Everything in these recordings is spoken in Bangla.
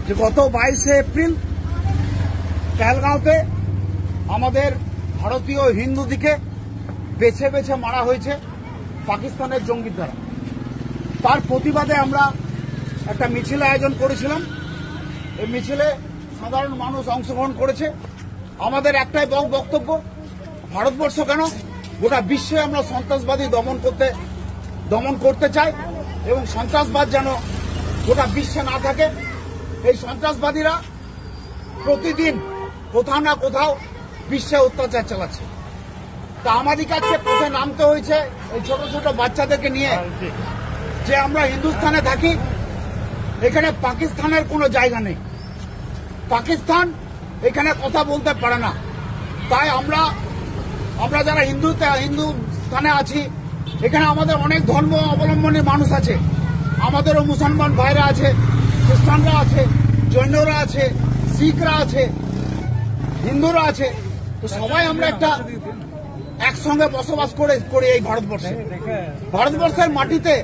যে গত 22শে এপ্রিল পেহেলগাঁওতে আমাদের ভারতীয় হিন্দুদিকে বেছে বেছে মারা হয়েছে পাকিস্তানের জঙ্গির দ্বারা। তার প্রতিবাদে আমরা একটা মিছিল আয়োজন করেছিলাম। এই মিছিলে সাধারণ মানুষ অংশগ্রহণ করেছে। আমাদের একটাই বক্তব্য, ভারতবর্ষ কেন গোটা বিশ্বে আমরা সন্ত্রাসবাদী দমন করতে চাই এবং সন্ত্রাসবাদ যেন গোটা বিশ্বে না থাকে। এই সন্ত্রাসবাদীরা প্রতিদিন কোথাও না কোথাও বিশ্বে অত্যাচার চালাচ্ছে। তা আমাদের কাছে পথে নামতে হয়েছে এই ছোট ছোট বাচ্চাদেরকে নিয়ে, যে আমরা হিন্দুস্তানে থাকি, এখানে পাকিস্তানের কোনো জায়গা নেই। পাকিস্তান এখানে কথা বলতে পারে না। তাই আমরা যারা হিন্দুস্তানে আছি, এখানে আমাদের অনেক ধর্ম অবলম্বনী মানুষ আছে। আমাদেরও মুসলমান ভাইরা আছে, খ্রিস্টানরা আছে, জৈনরা আছে, শিখরা আছে, হিন্দুরা আছে। তো সবাই আমরা একটা একসঙ্গে বসবাস করি এই ভারতবর্ষে। ভারতবর্ষের মাটিতে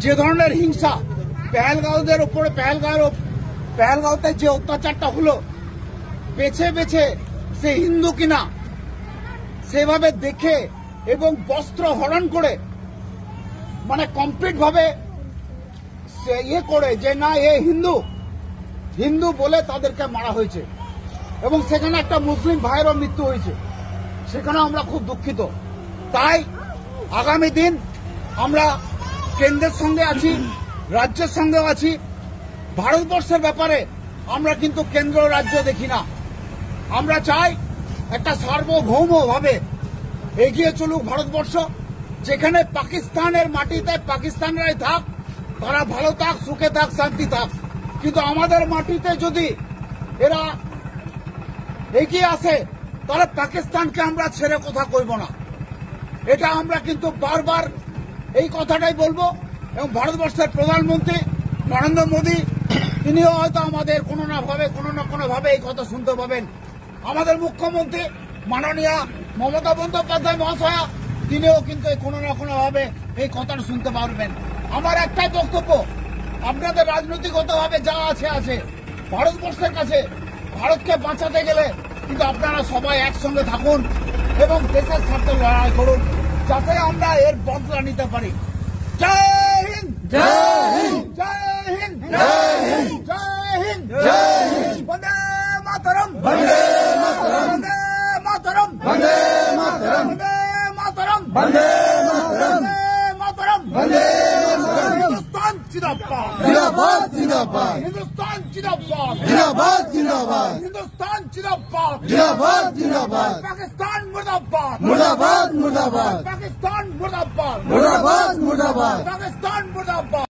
যে ধরনের হিংসা পেহেলগাঁওদের উপরে পেহেলগাঁওতে যে অত্যাচারটা হলো, বেছে বেছে সে হিন্দু কিনা সেভাবে দেখে এবং বস্ত্র হরণ করে, মানে কমপ্লিট ভাবে করে যে না এ হিন্দু বলে তাদেরকে মারা হয়েছে এবং সেখানে একটা মুসলিম ভাইয়েরও মৃত্যু হয়েছে। সেখানে আমরা খুব দুঃখিত। তাই আগামী দিন আমরা কেন্দ্রের সঙ্গে আছি, রাজ্যের সঙ্গেও আছি। ভারতবর্ষের ব্যাপারে আমরা কিন্তু কেন্দ্র রাজ্য দেখি না। আমরা চাই একটা সার্বভৌমভাবে এগিয়ে চলুক ভারতবর্ষ, যেখানে পাকিস্তানের মাটিতে পাকিস্তানরাই থাক, তারা ভালো থাক, সুখে থাক, শান্তি থাক। কিন্তু আমাদের মাটিতে যদি এরা এগিয়ে আসে, তাহলে পাকিস্তানকে আমরা ছেড়ে কথা কইব না। এটা আমরা কিন্তু বারবার এই কথাটাই বলবো। এবং ভারতবর্ষের প্রধানমন্ত্রী নরেন্দ্র মোদী, তিনিও হয়তো আমাদের কোনো না কোনোভাবে এই কথা শুনতে পাবেন। আমাদের মুখ্যমন্ত্রী মাননীয় মমতা বন্দ্যোপাধ্যায় মহাশয়া, তিনিও কিন্তু কোনো না কোনোভাবে এই কথাটা শুনতে পারবেন। আমার একটাই বক্তব্য, আপনাদের রাজনৈতিকগতভাবে যা আছে ভারতবর্ষের কাছে ভারতকে বাঁচাতে গেলে কিন্তু আপনারা সবাই একসঙ্গে থাকুন এবং দেশের স্বার্থে লড়াই করুন, যাতে আমরা এর বদলা নিতে পারি। জয় হিন্দ, জয় হিন্দ, জয় হিন্দ, জয় হিন্দ, জয় হিন্দ, জয় হিন্দ। বন্দে মাতরম, বন্দে মাতরম, বন্দে মাতরম, বন্দে মাতরম, বন্দে মাতরম, বন্দে মাতরম, বন্দে মাতরম, বন্দে মাতরম। হিন্দুস্তান জিন্দাবাদ, জিন্দাবাদ, জিন্দাবাদ। হিন্দুস্তান জিন্দাবাদ, জিন্দাবাদ, জিন্দাবাদ। হিন্দুস্তান জিন্দাবাদ, জিন্দাবাদ, জিন্দাবাদ। পাকিস্তান মুর্দাবাদ, মুর্দাবাদ, মুর্দাবাদ। পাকিস্তান মুর্দাবাদ, মুর্দাবাদ, মুর্দাবাদ। পাকিস্তান মুর্দাবাদ।